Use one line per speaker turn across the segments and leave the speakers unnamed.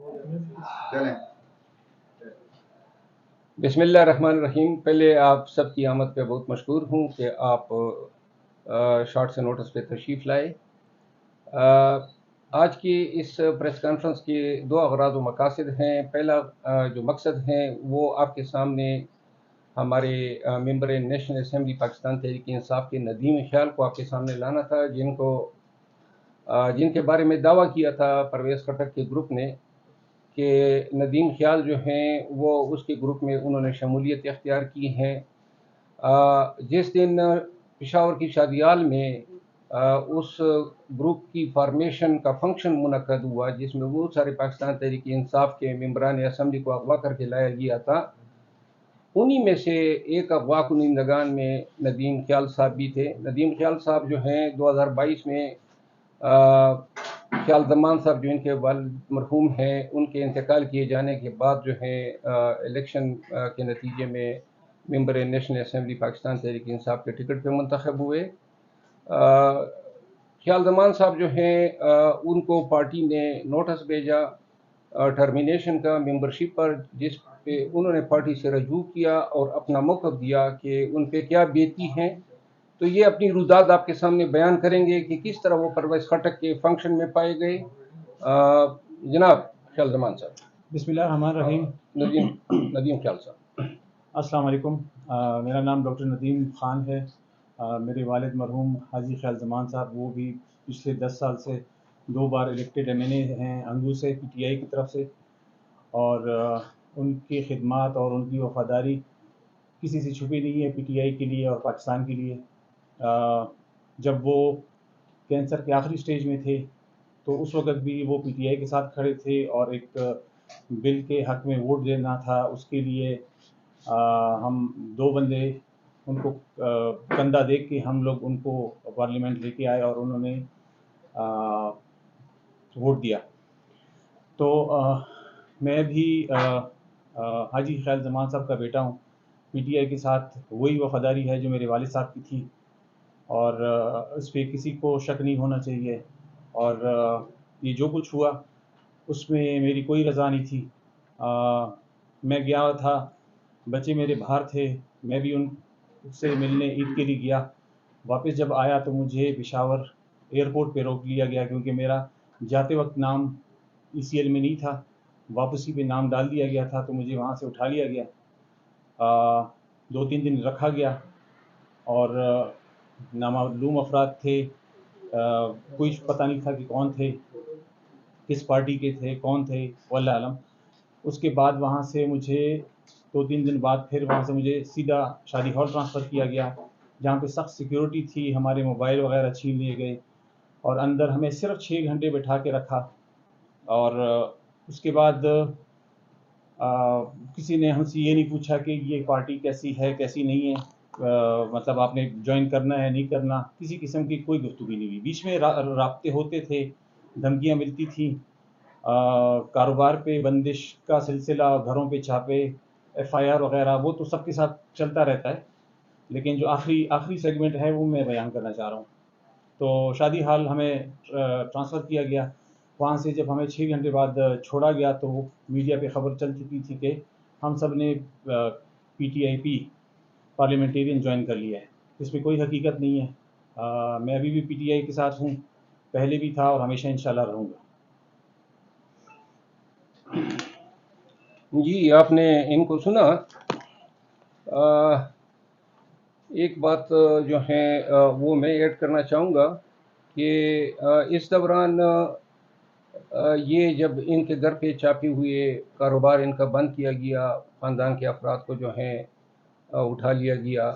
چلیں
بسم اللہ الرحمن الرحیم۔ پہلے آپ سب کی آمد پہ بہت مشکور ہوں کہ آپ شارٹ سے نوٹس پہ تشریف لائے۔ آج کی اس پریس کانفرنس کے دو اغراض و مقاصد ہیں۔ پہلا جو مقصد ہیں وہ آپ کے سامنے ہمارے ممبر نیشنل اسمبلی پاکستان تحریک انصاف کے ندیم خیال کو آپ کے سامنے لانا تھا، جن کے بارے میں دعویٰ کیا تھا پرویز خٹک کے گروپ نے کہ ندیم خیال جو ہیں وہ اس کے گروپ میں انہوں نے شمولیت اختیار کی ہیں۔ جس دن پشاور کی شادیال میں اس گروپ کی فارمیشن کا فنکشن منعقد ہوا، جس میں بہت سارے پاکستان تحریک انصاف کے ممبران اسمبلی کو اغوا کر کے لایا گیا تھا، انہی میں سے ایک اغوا کنندگان میں ندیم خیال صاحب بھی تھے۔ ندیم خیال صاحب جو ہیں 2022 میں خیال زمان صاحب جو ان کے والد مرحوم ہیں، ان کے انتقال کیے جانے کے بعد جو ہے الیکشن کے نتیجے میں ممبر نیشنل اسمبلی پاکستان تحریک انصاف کے ٹکٹ پہ منتخب ہوئے۔ خیال زمان صاحب جو ہیں ان کو پارٹی نے نوٹس بھیجا ٹرمینیشن کا ممبرشپ پر، جس پہ انہوں نے پارٹی سے رجوع کیا اور اپنا موقف دیا کہ ان پہ کیا بیتی ہیں۔ تو یہ اپنی روداد آپ کے سامنے بیان کریں گے کہ کس طرح وہ پرویز خٹک کے فنکشن میں پائے گئے۔ جناب خیال زمان صاحب۔
بسم اللہ الرحمن الرحیم۔
ندیم خیال صاحب،
السلام علیکم۔ میرا نام ڈاکٹر ندیم خان ہے۔ میرے والد مرحوم حاجی خیال زمان صاحب، وہ بھی پچھلے 10 سال سے 2 بار الیکٹڈ MNA ہیں انگو سے، PTI کی طرف سے، اور ان کی خدمات اور ان کی وفاداری کسی سے چھپی نہیں ہے PTI کے لیے اور پاکستان کے لیے۔ جب وہ کینسر کے آخری سٹیج میں تھے تو اس وقت بھی وہ PTI کے ساتھ کھڑے تھے، اور ایک بل کے حق میں ووٹ دینا تھا، اس کے لیے ہم 2 بندے ان کو کندھا دیکھ کے ہم لوگ ان کو پارلیمنٹ لے کے آئے اور انہوں نے ووٹ دیا۔ تو میں بھی حاجی خیال زمان صاحب کا بیٹا ہوں۔ PTI کے ساتھ وہی وفاداری ہے جو میرے والد صاحب کی تھی، اور اس پہ کسی کو شک نہیں ہونا چاہیے۔ اور یہ جو کچھ ہوا اس میں میری کوئی رضا نہیں تھی۔ میں گیا تھا، بچے میرے باہر تھے، میں بھی ان سے ملنے عید کے لیے گیا۔ واپس جب آیا تو مجھے پشاور ایئرپورٹ پہ روک لیا گیا، کیونکہ میرا جاتے وقت نام ECL میں نہیں تھا، واپسی پہ نام ڈال دیا گیا تھا، تو مجھے وہاں سے اٹھا لیا گیا۔ 2-3 دن رکھا گیا، اور نامعلوم افراد تھے، کوئی پتہ نہیں تھا کہ کون تھے، کس پارٹی کے تھے، کون تھے، واللہ عالم۔ اس کے بعد وہاں سے مجھے 2-3 دن بعد پھر وہاں سے مجھے سیدھا شادی ہال ٹرانسفر کیا گیا، جہاں پہ سخت سیکیورٹی تھی، ہمارے موبائل وغیرہ چھین لیے گئے، اور اندر ہمیں صرف 6 گھنٹے بٹھا کے رکھا۔ اور اس کے بعد کسی نے ہم سے یہ نہیں پوچھا کہ یہ پارٹی کیسی ہے کیسی نہیں ہے، مطلب آپ نے جوائن کرنا ہے نہیں کرنا، کسی قسم کی کوئی گفتگو نہیں ہوئی۔ بیچ میں رابطے ہوتے تھے، دھمکیاں ملتی تھیں، کاروبار پہ بندش کا سلسلہ، گھروں پہ چھاپے، FIR وغیرہ، وہ تو سب کے ساتھ چلتا رہتا ہے، لیکن جو آخری سیگمنٹ ہے وہ میں بیان کرنا چاہ رہا ہوں۔ تو شادی حال ہمیں ٹرانسفر کیا گیا۔ وہاں سے جب ہمیں 6 گھنٹے بعد چھوڑا گیا تو میڈیا پہ خبر چل چکی تھی کہ ہم سب نے PTIP پارلیمنٹیرین جوائن کر لیا ہے۔ اس میں کوئی حقیقت نہیں ہے۔ میں ابھی بھی PTI کے ساتھ ہوں، پہلے بھی تھا اور ہمیشہ انشاءاللہ رہوں گا۔
جی آپ نے ان کو سنا۔ ایک بات جو ہے وہ میں ایڈ کرنا چاہوں گا کہ اس دوران یہ جب ان کے گھر پہ چھاپے ہوئے، کاروبار ان کا بند کیا گیا، خاندان کے افراد کو جو ہے اٹھا لیا گیا،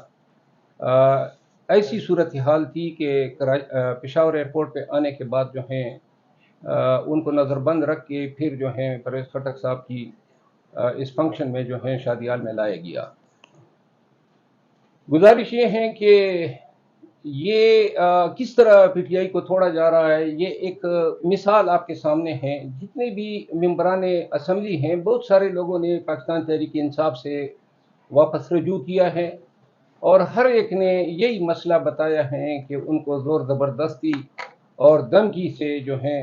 ایسی صورتحال تھی کہ پشاور ایئرپورٹ پہ آنے کے بعد جو ہیں ان کو نظر بند رکھ کے پھر جو ہے پرویز خٹک صاحب کی اس فنکشن میں جو ہے شادیال میں لایا گیا۔ گزارش یہ ہے کہ یہ کس طرح PTI کو توڑا جا رہا ہے، یہ ایک مثال آپ کے سامنے ہے۔ جتنے بھی ممبران اسمبلی ہیں، بہت سارے لوگوں نے پاکستان تحریک انصاف سے واپس رجوع کیا ہے، اور ہر ایک نے یہی مسئلہ بتایا ہے کہ ان کو زور زبردستی اور دھمکی سے جو ہیں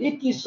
21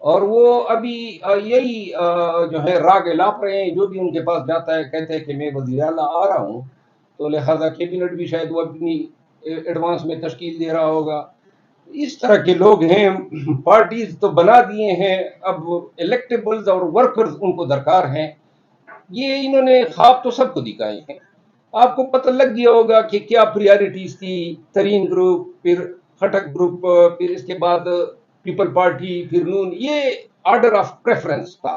اور وہ ابھی یہی جو ہے راگ لاپ رہے ہیں. جو بھی ان کے پاس جاتا ہے کہتے ہیں کہ میں وزیر اعلیٰ آ رہا ہوں, تو لہذا کیبنٹ بھی شاید وہ اپنی ایڈوانس میں تشکیل دے رہا ہوگا. اس طرح کے لوگ ہیں. پارٹیز تو بنا دیے ہیں, اب الیکٹیبلز اور ورکرز ان کو درکار ہیں. یہ انہوں نے خواب تو سب کو دکھائے ہیں. آپ کو پتہ لگ گیا ہوگا کہ کیا پریارٹیز تھی. ترین گروپ, پھر خٹک گروپ, پھر اس کے بعد پیپل پارٹی, پھر نون. یہ آرڈر آف پریفرنس تھا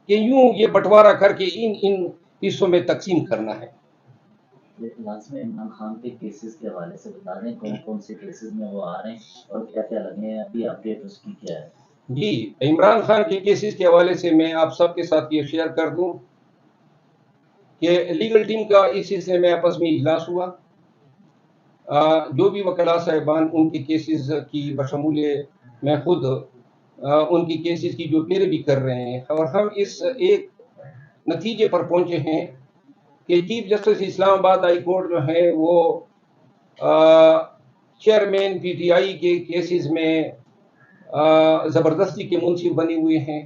کہ یوں یہ بٹوارا کر کے ان حصوں میں تقسیم کرنا ہے.
لاسٹ میں عمران خان کے کیسز کے حوالے سے بتا دیں کون کون سے کیسز میں وہ آ رہے ہیں اور کیا کیا لگے ہیں, ابھی اپڈیٹ اس کی کیا ہے؟
جی, عمران خان کے کیسز کے حوالے سے میں آپ سب کے ساتھ یہ شیئر کر دوں کہ لیگل ٹیم کا اس سلسلے میں آپس میں اجلاس ہوا. جو بھی وکلاء صاحبان ان کے کیسز کی بشمول میں خود ان کی کیسز کی جو پیروی کر رہے ہیں, اور ہم اس ایک نتیجے پر پہنچے ہیں کہ چیف جسٹس اسلام آباد ہائی کورٹ جو ہے وہ چیئرمین پی ٹی آئی کے کیسز میں زبردستی کے منصف بنے ہوئے ہیں.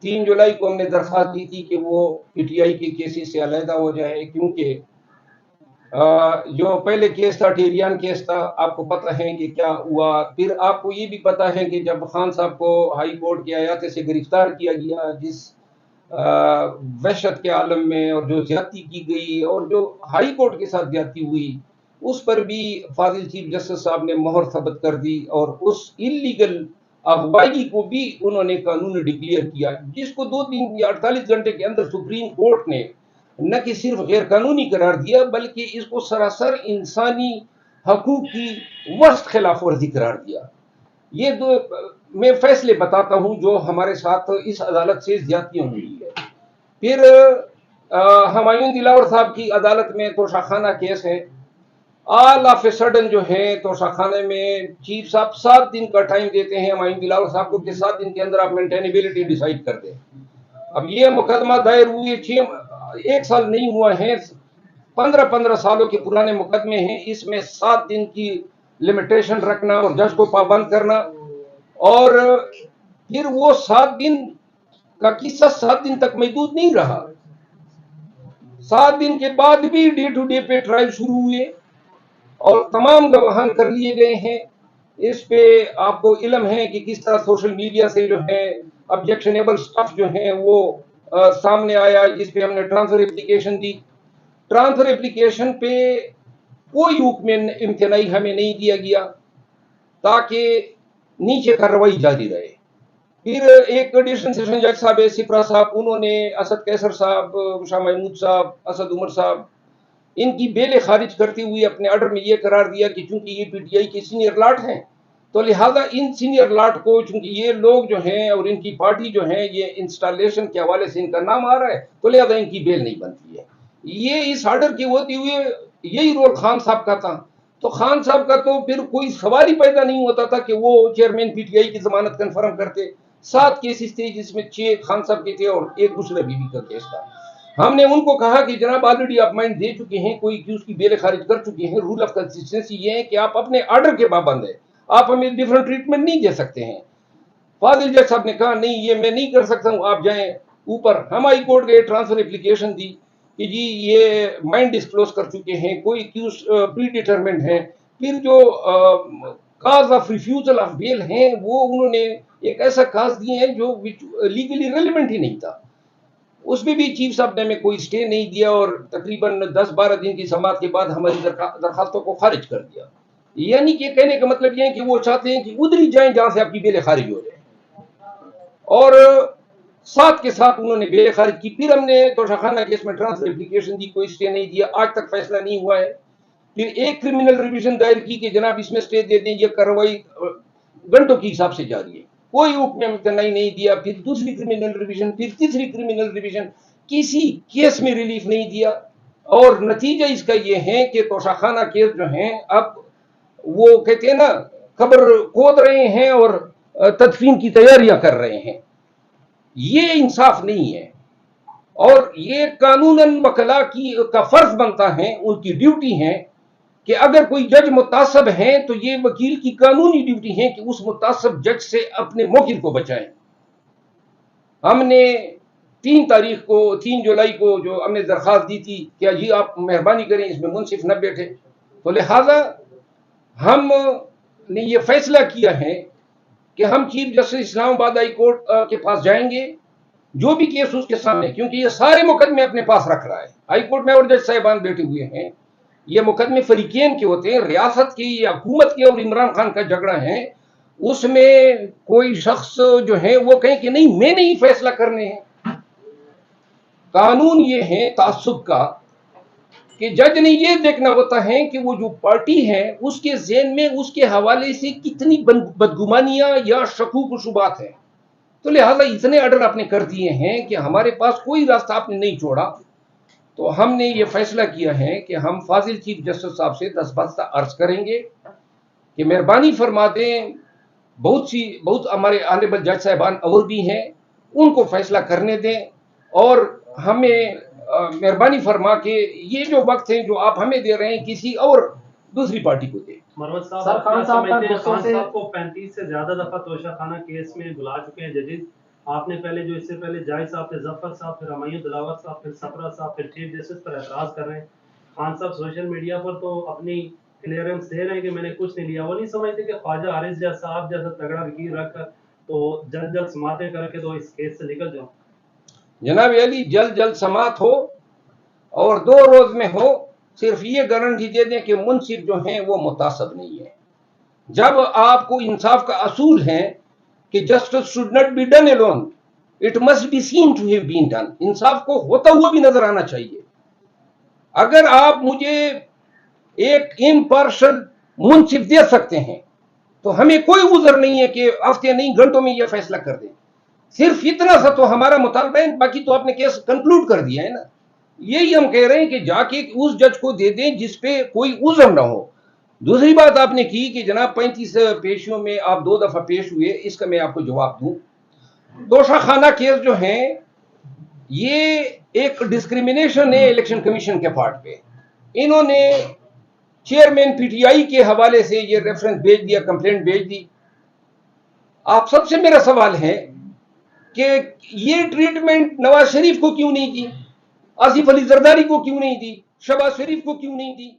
3 جولائی کو ہم نے درخواست دی تھی کہ وہ پی ٹی آئی کے کیسز سے علیحدہ ہو جائے, کیونکہ جو پہلے کیس تھا ٹیریان کیس تھا, آپ کو پتہ ہے کہ کیا ہوا. پھر آپ کو یہ بھی پتہ ہے کہ جب خان صاحب کو ہائی کورٹ کے آیات سے گرفتار کیا گیا, جس وحشت کے عالم میں, اور جو زیادتی کی گئی اور جو ہائی کورٹ کے ساتھ زیادتی ہوئی, اس پر بھی فاضل چیف جسٹس صاحب نے مہر ثبت کر دی, اور اس انلیگل اغوائی کو بھی انہوں نے قانون ڈکلیئر کیا, جس کو 2 یا 48 گھنٹے کے اندر سپریم کورٹ نے نہ کہ صرف غیر قانونی قرار دیا بلکہ اس کو سراسر انسانی حقوق کی ورست خلاف ورزی قرار دیا. یہ میں فیصلے بتاتا ہوں جو ہمارے ساتھ اس عدالت سے زیادتیاں ہوئی ہے. پھر ہمایوں دلاور صاحب کی عدالت میں توشہ خانہ کیس ہے. آل آف اے سڈن جو ہے توشہ خانے میں چیف صاحب 7 دن کا ٹائم دیتے ہیں ہمایوں دلاور صاحب کو کہ 7 دن کے اندر آپ مینٹینیبلٹی ڈیسائیڈ کر دیں. اب یہ مقدمہ دائر ہوئے 1 سال نہیں ہوا ہے, 15 سالوں کے پرانے مقدمے ہیں. اس میں 7 دن کی لمیٹیشن رکھنا اور جج کو پابند کرنا, اور پھر وہ 7 دن کا قصہ 7 دن تک محدود نہیں رہا. 7 دن کے بعد بھی ڈے ٹو ڈے پہ ٹرائل شروع ہوئے اور تمام گواہان کر لیے گئے ہیں. اس پہ آپ کو علم ہے کہ کس طرح سوشل میڈیا سے جو ہے آبجیکشنیبل سٹف جو ہیں وہ سامنے آیا, جس پہ ہم نے ٹرانسفر اپلیکیشن دی. ٹرانسفر اپلیکیشن پہ کوئی حکم امتناعی ہمیں نہیں دیا گیا تاکہ نیچے کارروائی جاری رہے. پھر ایک ایڈیشنل سیشن جج صاحب سپرا صاحب, انہوں نے اسد کیسر صاحب, شاہ محمود صاحب, اسد عمر صاحب, ان کی بیلیں خارج کرتے ہوئے اپنے آرڈر میں یہ قرار دیا کہ چونکہ یہ پی ٹی آئی کے سینئر لاٹ ہیں تو لہذا ان سینئر لاٹ کو, چونکہ یہ لوگ جو ہیں اور ان کی پارٹی جو ہیں یہ انسٹالیشن کے حوالے سے ان کا نام آ رہا ہے, تو لہذا ان کی بیل نہیں بنتی ہے. یہ اس آرڈر کے ہوتے ہوئے یہی رول خان صاحب کا تھا, تو خان صاحب کا تو پھر کوئی سوال ہی پیدا نہیں ہوتا تھا کہ وہ چیئرمین پی ٹی آئی کی ضمانت کنفرم کرتے. 7 کیسز تھے جس میں 6 خان صاحب کے تھے اور 1 بشرا بی بی کا کیس تھا. ہم نے ان کو کہا کہ جناب آلریڈی آپ مائنڈ دے چکے ہیں, کوئی کیوز کی بیلیں خارج کر چکے ہیں, رول آف کنسسٹنسی یہ ہے کہ آپ اپنے آرڈر کے پابند ہیں, آپ ہمیں ڈیفرنٹ ٹریٹمنٹ نہیں دے سکتے ہیں. فاضل جج صاحب نے کہا نہیں یہ میں نہیں کر سکتا ہوں, آپ جائیں اوپر. ہم ہائی کورٹ گئے, ٹرانسفر اپلیکیشن دی کہ جی یہ مائنڈ ڈسکلوز کر چکے ہیں, کوئی کیوز پری ڈیٹرمنٹ ہے. پھر جو کاز آف ریفیوزل آف بیل ہیں وہ انہوں نے ایک ایسا کاز دیے ہیں جو لیگلی ریلیونٹ ہی نہیں تھا. اس میں بھی چیف صاحب نے ہمیں کوئی سٹے نہیں دیا اور تقریباً 10-12 دن کی سماعت کے بعد ہماری درخواستوں کو خارج کر دیا. یعنی کہ کہنے کا مطلب یہ ہے کہ وہ چاہتے ہیں کہ ادھر ہی جائیں جہاں سے آپ کی بیلیں خارج ہو جائیں, اور ساتھ کے ساتھ انہوں نے بیلیں خارج کی. پھر ہم نے توشہ خانہ کیس میں ٹرانسفر اپلیکیشن دی, کوئی سٹے نہیں دیا, آج تک فیصلہ نہیں ہوا ہے. پھر ایک کرمنل ریویژن دائر کی کہ جناب اس میں سٹے دے دیں, یہ کارروائی گھنٹوں کے حساب سے جاری ہے, کوئی حکم امتناعی نہیں دیا. پھر دوسری کرمنل ریویژن, پھر تیسری کرمنل ریویژن, کسی کیس میں ریلیف نہیں دیا. اور نتیجہ اس کا یہ ہے کہ توشہ خانہ کیس جو ہیں اب وہ کہتے ہیں نا قبر کھود رہے ہیں اور تدفین کی تیاریاں کر رہے ہیں. یہ انصاف نہیں ہے, اور یہ قانوناً وکلاء کا فرض بنتا ہے, ان کی ڈیوٹی ہے کہ اگر کوئی جج متعصب ہیں تو یہ وکیل کی قانونی ڈیوٹی ہے کہ اس متعصب جج سے اپنے موکل کو بچائیں. ہم نے 3 جولائی کو جو ہم نے درخواست دی تھی کہ جی آپ مہربانی کریں اس میں منصف نہ بیٹھے، تو لہذا ہم نے یہ فیصلہ کیا ہے کہ ہم چیف جسٹس اسلام آباد ہائی کورٹ کے پاس جائیں گے، جو بھی کیس اس کے سامنے، کیونکہ یہ سارے مقدمے اپنے پاس رکھ رہا ہے. ہائی کورٹ میں اور جج صاحبان بیٹھے ہوئے ہیں، یہ مقدمے فریقین کے ہوتے ہیں، ریاست کی یا حکومت کے اور عمران خان کا جھگڑا ہے. اس میں کوئی شخص جو ہے وہ کہیں کہ نہیں میں نہیں فیصلہ کرنے ہیں. قانون یہ ہے تعصب کا کہ جج نے یہ دیکھنا ہوتا ہے کہ وہ جو پارٹی ہے اس کے ذہن میں اس کے حوالے سے کتنی بدگمانیاں یا شکوک و شبہات ہیں. تو لہذا اتنے آرڈر آپ نے کر دیے ہیں کہ ہمارے پاس کوئی راستہ آپ نے نہیں چھوڑا. تو ہم نے یہ فیصلہ کیا ہے کہ ہم فاضل چیف جسٹس صاحب سے دستبستہ عرض کریں گے کہ مہربانی فرما دیں، بہت ہمارے آنریبل جج صاحبان اور بھی ہیں، ان کو فیصلہ کرنے دیں، اور ہمیں مہربانی فرما کے یہ جو وقت ہے جو آپ ہمیں دے رہے ہیں کسی اور دوسری پارٹی کو دیں.
مروت
سر،
صاحب
خان صاحب کا
سمجھتے ہیں
غصوں
خان
سے-
صاحب کو 35 سے زیادہ دفعہ توشہ خانہ کیس میں بلا چکے ہیں ججز. آپ نے پہلے جو اس سے پہلے جائز صاحب، پھر ظفر صاحب، پھر ہمایوں دلاور صاحب، پھر سپرا صاحب، پھر چیف جسٹس پر اعتراض کر رہے ہیں. خان صاحب سوشل میڈیا پر تو اپنی کلیئرنس دے رہے ہیں کہ میں نے کچھ نہیں لیا. وہ نہیں سمجھتے کہ خواجہ حارث جیسا صاحب جیسا تگڑا وکیل رکھ کر تو جلد سماعتیں کر کے تو اس کیس سے نکل جاؤ.
جناب علی، جلد سماعت ہو اور 2 روز میں ہو، صرف یہ گارنٹی دے دیں کہ منصف جو ہیں وہ متعصب نہیں ہے. جب آپ کو انصاف کا اصول ہے کہ justice should not be done alone, it must be seen to have been done. انصاف کو ہوتا ہوا بھی نظر آنا چاہیے. اگر آپ مجھے ایک امپارشل منصف دے سکتے ہیں تو ہمیں کوئی عذر نہیں ہے کہ ہفتے نہیں گھنٹوں میں یہ فیصلہ کر دیں. صرف اتنا سا تو ہمارا مطالبہ ہے، باقی تو آپ نے کیس کنکلوڈ کر دیا ہے نا. یہی ہم کہہ رہے ہیں کہ جا کے اس جج کو دے دیں جس پہ کوئی عذر نہ ہو. دوسری بات آپ نے کی کہ جناب 35 پیشیوں میں آپ 2 دفعہ پیش ہوئے، اس کا میں آپ کو جواب دوں. توشہ خانہ کیس جو ہیں یہ ایک ڈسکریمنیشن ہے الیکشن کمیشن کے پارٹ پہ. انہوں نے چیئرمین پی ٹی آئی کے حوالے سے یہ ریفرنس بھیج دیا، کمپلینٹ بھیج دی. آپ سب سے میرا سوال ہے کہ یہ ٹریٹمنٹ نواز شریف کو کیوں نہیں دی، آصف علی زرداری کو کیوں نہیں دی، شہباز شریف کو کیوں نہیں دی؟